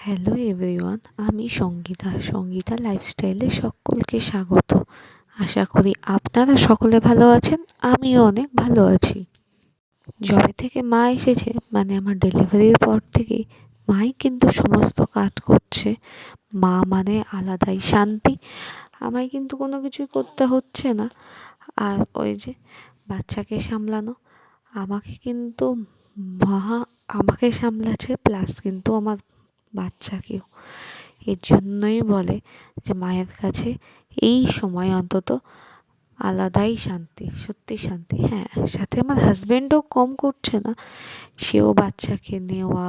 Hello everyone, আমি সঙ্গীতা লাইফস্টাইলে সকলকে স্বাগত। আশা করি আপনারা সকলে ভালো আছেন, আমিও অনেক ভালো আছি। যবে থেকে মা এসেছে, মানে আমার ডেলিভারির পর থেকেই মাই কিন্তু সমস্ত কাজ করছে। মা মানে আলাদাই শান্তি, আমায় কিন্তু কোনো কিছুই করতে হচ্ছে না। আর ওই যে বাচ্চাকে সামলানো, আমাকে কিন্তু মা আমাকে সামলাচ্ছে, প্লাস কিন্তু আমার বাচ্চাকেও। এর জন্যই বলে যে মায়ের কাছে এই সময় অন্তত আলাদাই শান্তি, সত্যি শান্তি। হ্যাঁ, সাথে আমার হাজব্যান্ডও কম করছে না, সেও বাচ্চাকে নেওয়া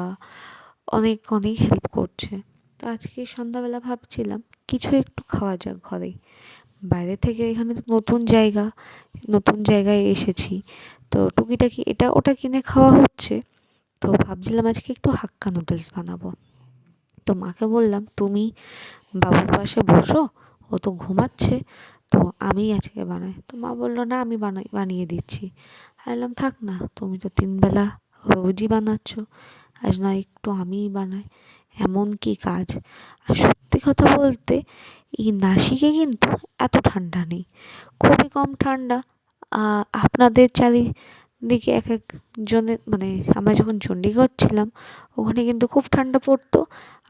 অনেক অনেক হেল্প করছে। তো আজকে সন্ধ্যাবেলা ভাবছিলাম কিছু একটু খাওয়া যাক ঘরেই, বাইরে থেকে এখানে তো নতুন জায়গায় এসেছি, তো টুকিটাকি এটা ওটা কিনে খাওয়া হচ্ছে। তো ভাবছিলাম আজকে একটু হাক্কা নুডলস বানাবো। তো মাকে বললাম, তুমি বাবুর পাশে বসো, ও তো ঘুমাচ্ছে, তো আমি আজকে বানাই। তো মা বললো, না আমি বানিয়ে দিচ্ছি। বললাম, থাক না, তুমি তো 3 বেলা রোজই বানাচ্ছ, আজ না একটু আমিই বানাই, এমন কি কাজ। আর সত্যি কথা বলতে এই নাসিকে কিন্তু এত ঠান্ডা নেই, খুবই কম ঠান্ডা। আপনাদের চারিদিকে এক একজনের, মানে আমরা যখন চণ্ডীগড় ছিলাম ওখানে কিন্তু খুব ঠান্ডা পড়তো,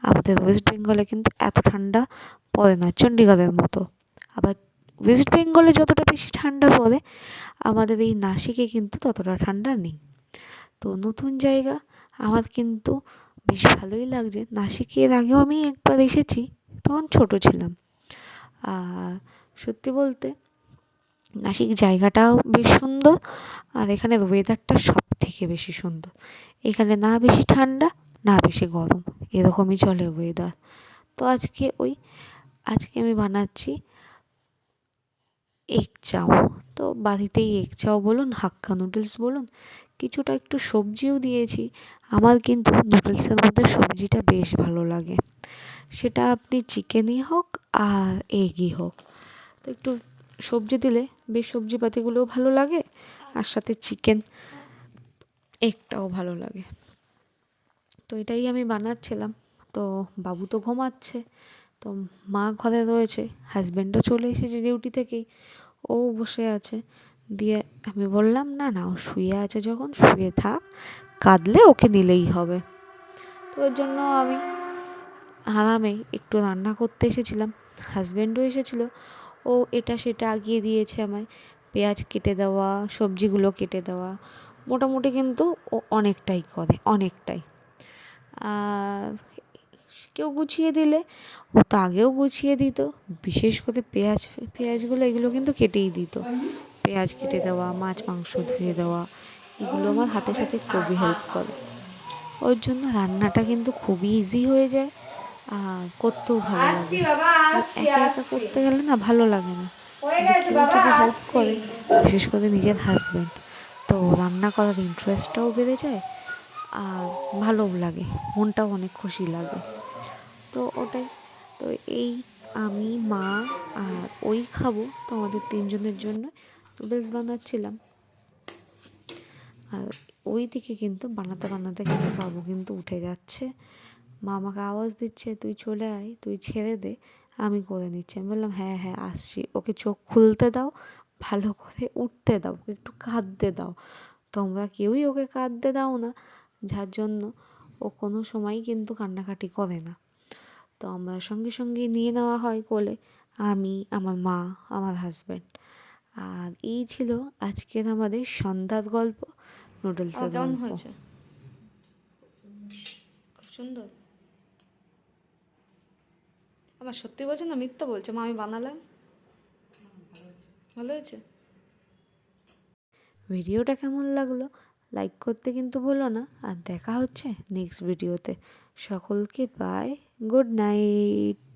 আমাদের ওয়েস্ট বেঙ্গলে কিন্তু এত ঠান্ডা পড়ে না চণ্ডীগড়ের মতো। আবার ওয়েস্ট বেঙ্গলে যতটা বেশি ঠান্ডা পড়ে, আমাদের এই নাসিকে কিন্তু ততটা ঠান্ডা নেই। তো নতুন জায়গা, আমার কিন্তু বেশ ভালোই লাগছে। নাসিকের আগেও আমি একবার এসেছি, তখন ছোট ছিলাম। আর সত্যি বলতে নাসিক জায়গাটাও বেশ সুন্দর, আর এখানের ওয়েদারটা সব থেকে বেশি সুন্দর। এখানে না বেশি ঠান্ডা না বেশি গরম, এরকমই চলে ওয়েদার। তো আজকে আমি বানাচ্ছি এগ চাও। তো বাড়িতেই এগ চাও বলুন, হাক্কা নুডলস বলুন, কিছুটা একটু সবজিও দিয়েছি। আমার কিন্তু নুডলসের মধ্যে সবজিটা বেশ ভালো লাগে, সেটা আপনি চিকেনই হোক আর এগই হোক। তো একটু সবজি দিলে বেশ সবজিপাতিগুলোও ভালো লাগে, আর সাথে চিকেন এগটাও ভালো লাগে। তো এটাই আমি বানাচ্ছিলাম। তো বাবু তো ঘুমাচ্ছে, তো মা ঘরে রয়েছে, হাজব্যান্ডও চলে এসেছে ডিউটি থেকেই, ও বসে আছে। দিয়ে আমি বললাম, না না, ও শুয়ে আছে যখন শুয়ে থাক, কাঁদলে ওকে নিলেই হবে। তো ওর জন্য আমি আরামে একটু রান্না করতে এসেছিলাম। হাজব্যান্ডও এসেছিলো, ও এটা সেটা আগিয়ে দিয়েছে আমায়, পেঁয়াজ কেটে দেওয়া, সবজিগুলো কেটে দেওয়া, মোটামুটি কিন্তু ও অনেকটাই করে, অনেকটাই। আর কেউ গুছিয়ে দিলে ও তো আগেও গুছিয়ে দিত, বিশেষ করে পেঁয়াজগুলো এগুলো কিন্তু কেটেই দিত। পেঁয়াজ কেটে দেওয়া, মাছ মাংস ধুয়ে দেওয়া, এগুলো আমার হাতে সাথে খুবই হেল্প করে। ওর জন্য রান্নাটা কিন্তু খুবই ইজি হয়ে যায়, আর করতেও ভালো লাগে। আর একা একা করতে গেলে না ভালো লাগে না, কেউ যদি হেল্প করে, বিশেষ করে নিজের হাজব্যান্ড, তো রান্না করার ইন্টারেস্টটাও বেড়ে যায়, আর ভালোও লাগে, মনটাও অনেক খুশি লাগে। তো ওটাই। তো এই আমি, মা আর ওই খাবো, তো আমাদের 3জনের জন্য নুডলস বানাচ্ছিলাম। আর ওই দিকে কিন্তু বানাতে বানাতে কিন্তু বাবু কিন্তু উঠে যাচ্ছে, মা আমাকে আওয়াজ দিচ্ছে, তুই চলে আয়, তুই ছেড়ে দে, আমি করে নিচ্ছি। আমি বললাম, হ্যাঁ হ্যাঁ আসছি, ওকে চোখ খুলতে দাও, ভালো করে উঠতে দাও, ওকে একটু কাঁদতে দাও। তোমরা কেউই ওকে কাঁদতে দাও না, যার জন্য ও কোনো সময়ই কিন্তু কান্নাকাটি করে না। তো আমরা সঙ্গে সঙ্গে নিয়ে নেওয়া হয় কোলে, আমি, আমার মা, আমার হাজব্যান্ড। আর এই ছিল আজকের আমাদের সন্ধ্যার গল্প, নুডলসের গল্প। হয়েছে খুব সুন্দর। আবার সত্যি বলছে না মিথ্যা বলছে, মা আমি বানালাম ভালো হয়েছে। ভিডিওটা কেমন লাগলো লাইক করতে কিন্তু ভুলো না, আর দেখা হচ্ছে নেক্সট ভিডিওতে। সকলকে বাই, গুড নাইট।